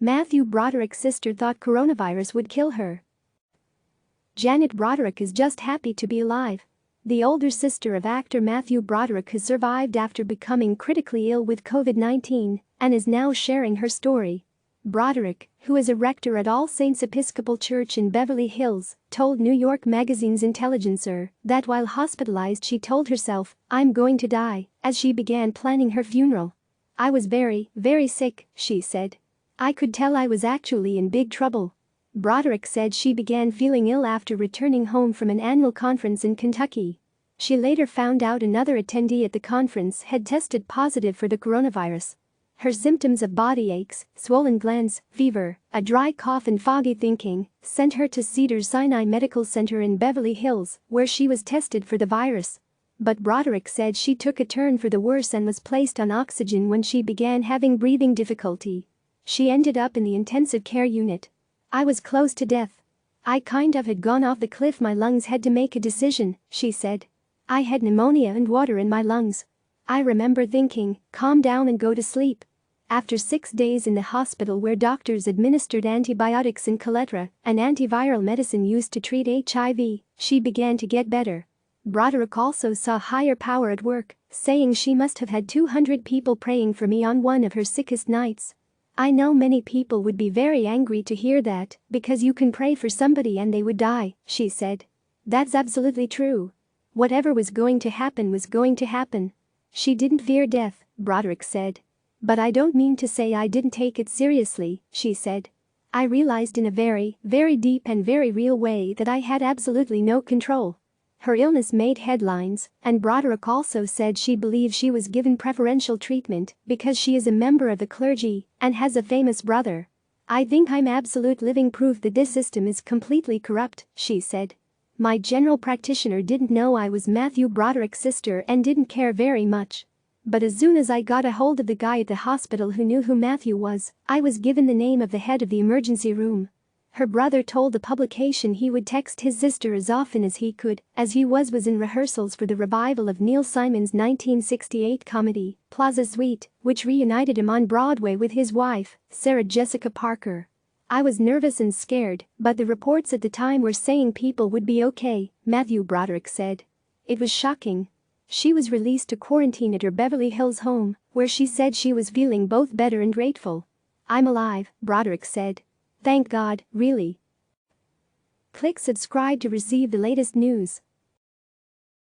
Matthew Broderick's sister thought coronavirus would kill her. Janet Broderick is just happy to be alive. The older sister of actor Matthew Broderick has survived after becoming critically ill with COVID-19 and is now sharing her story. Broderick, who is a rector at All Saints Episcopal Church in Beverly Hills, told New York Magazine's Intelligencer that while hospitalized she told herself, "I'm going to die," as she began planning her funeral. "I was very, very sick," she said. "I could tell I was actually in big trouble." Broderick said she began feeling ill after returning home from an annual conference in Kentucky. She later found out another attendee at the conference had tested positive for the coronavirus. Her symptoms of body aches, swollen glands, fever, a dry cough and foggy thinking sent her to Cedars-Sinai Medical Center in Beverly Hills, where she was tested for the virus. But Broderick said she took a turn for the worse and was placed on oxygen when she began having breathing difficulty. She ended up in the intensive care unit. "I was close to death. I kind of had gone off the cliff. My lungs had to make a decision," she said. "I had pneumonia and water in my lungs. I remember thinking, calm down and go to sleep." After 6 days in the hospital where doctors administered antibiotics and Caletra, an antiviral medicine used to treat HIV, she began to get better. Broderick also saw higher power at work, saying she must have had 200 people praying for me on one of her sickest nights. "I know many people would be very angry to hear that, because you can pray for somebody and they would die," she said. "That's absolutely true. Whatever was going to happen was going to happen." She didn't fear death, Broderick said. "But I don't mean to say I didn't take it seriously," she said. "I realized in a very, very deep and very real way that I had absolutely no control." Her illness made headlines, and Broderick also said she believes she was given preferential treatment because she is a member of the clergy and has a famous brother. "I think I'm absolute living proof that this system is completely corrupt," she said. "My general practitioner didn't know I was Matthew Broderick's sister and didn't care very much. But as soon as I got a hold of the guy at the hospital who knew who Matthew was, I was given the name of the head of the emergency room." Her brother told the publication he would text his sister as often as he could, as he was in rehearsals for the revival of Neil Simon's 1968 comedy, Plaza Suite, which reunited him on Broadway with his wife, Sarah Jessica Parker. "I was nervous and scared, but the reports at the time were saying people would be okay," Matthew Broderick said. "It was shocking." She was released to quarantine at her Beverly Hills home, where she said she was feeling both better and grateful. "I'm alive," Broderick said. "Thank God, really." Click subscribe to receive the latest news.